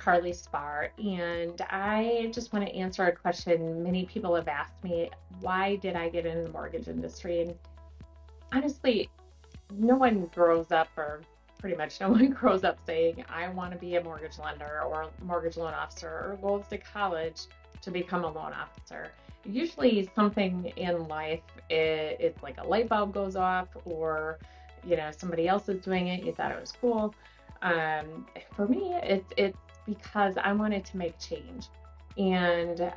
Karli Spahr, and I just want to answer a question many people have asked me. Why did I get in the mortgage industry? And honestly, no one grows up, or pretty much no one grows up saying, I want to be a mortgage lender or a mortgage loan officer, or goes to college to become a loan officer. Usually something in life, it's like a light bulb goes off, or somebody else is doing it, you thought it was cool. For me, it's because I wanted to make change. And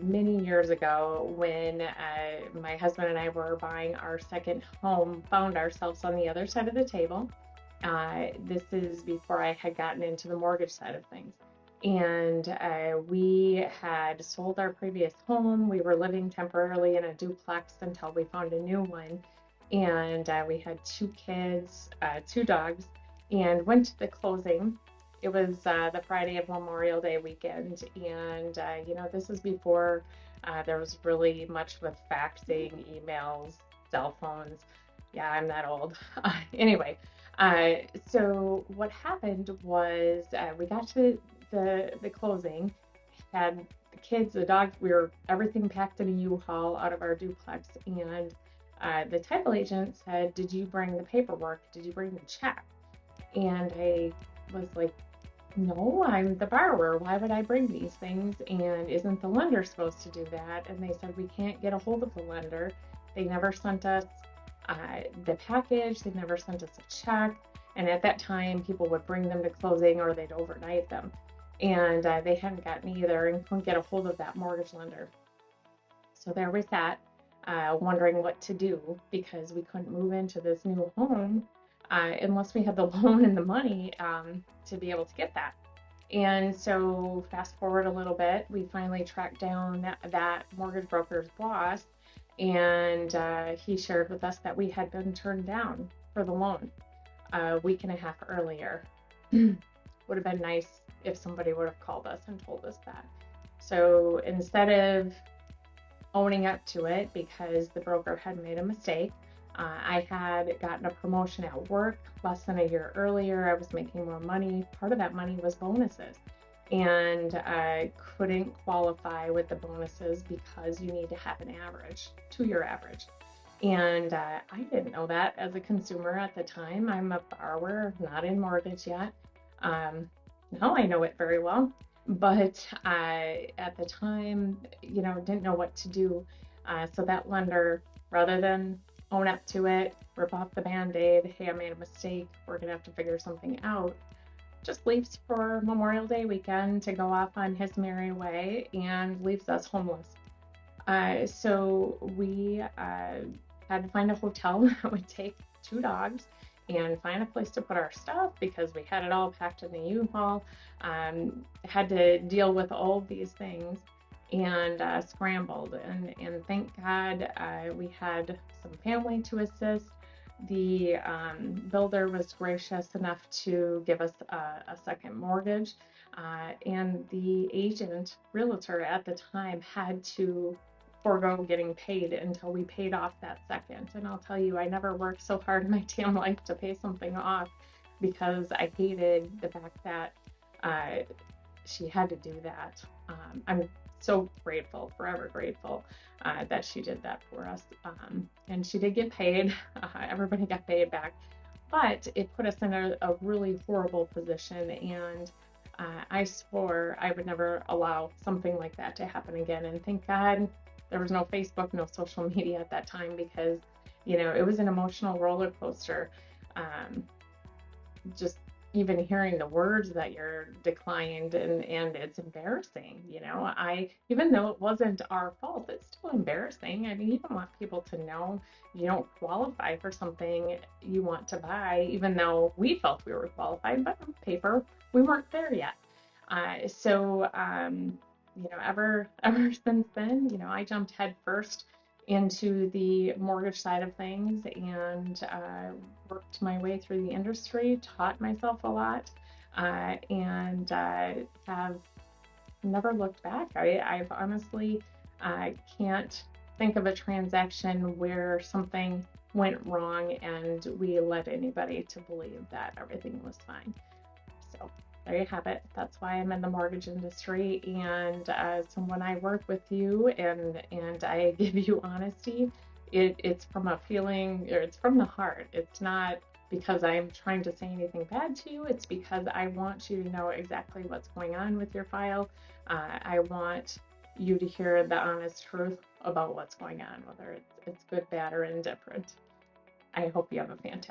many years ago, when my husband and I were buying our second home, found ourselves on the other side of the table. This is before I had gotten into the mortgage side of things. And we had sold our previous home. We were living temporarily in a duplex until we found a new one. And we had two kids, two dogs, and went to the closing. It was the Friday of Memorial Day weekend, and this is before there was really much with faxing, emails, cell phones. Yeah, I'm that old. Anyway, so what happened was we got to the closing, had the kids, the dogs, everything packed in a U-Haul out of our duplex, and the title agent said, "Did you bring the paperwork? Did you bring the check?" And I was like, no, I'm the borrower. Why would I bring these things? And isn't the lender supposed to do that? And they said, we can't get a hold of the lender. They never sent us the package. They never sent us a check. And at that time, people would bring them to closing or they'd overnight them. And they hadn't gotten either and couldn't get a hold of that mortgage lender. So there we sat, wondering what to do because we couldn't move into this new home unless we had the loan and the money to be able to get that. And so fast forward a little bit, we finally tracked down that mortgage broker's boss, and he shared with us that we had been turned down for the loan a week and a half earlier. Would have been nice if somebody would have called us and told us that. So instead of owning up to it because the broker had made a mistake, I had gotten a promotion at work less than a year earlier. I was making more money. Part of that money was bonuses, and I couldn't qualify with the bonuses because you need to have an average, 2-year average. And I didn't know that as a consumer at the time. I'm a borrower, not in mortgage yet. Now I know it very well, but at the time, didn't know what to do. So that lender, rather than own up to it, rip off the Band-Aid, hey, I made a mistake, we're gonna have to figure something out, just leaves for Memorial Day weekend to go off on his merry way and leaves us homeless. So we had to find a hotel that would take 2 dogs and find a place to put our stuff because we had it all packed in the U-Haul. Had to deal with all of these things and scrambled, and thank God we had some family to assist. The builder was gracious enough to give us a second mortgage, and the agent realtor at the time had to forego getting paid until we paid off that second. And I'll tell you, I never worked so hard in my damn life to pay something off because I hated the fact that she had to do that. I'm so grateful, forever grateful that she did that for us. And she did get paid. Everybody got paid back. But it put us in a really horrible position. And I swore I would never allow something like that to happen again. And thank God there was no Facebook, no social media at that time because, it was an emotional roller coaster. Just even hearing the words that you're declined, and it's embarrassing. Even though it wasn't our fault, it's still embarrassing. I mean, you don't want people to know you don't qualify for something you want to buy, even though we felt we were qualified, but on paper we weren't there yet. Ever since then, I jumped head first into the mortgage side of things and worked my way through the industry, taught myself a lot, and have never looked back. I've honestly can't think of a transaction where something went wrong and we led anybody to believe that everything was fine. So there you have it. That's why I'm in the mortgage industry. And so when I work with you and I give you honesty, it's from a feeling, or it's from the heart. It's not because I'm trying to say anything bad to you. It's because I want you to know exactly what's going on with your file. I want you to hear the honest truth about what's going on, whether it's good, bad, or indifferent. I hope you have a fantastic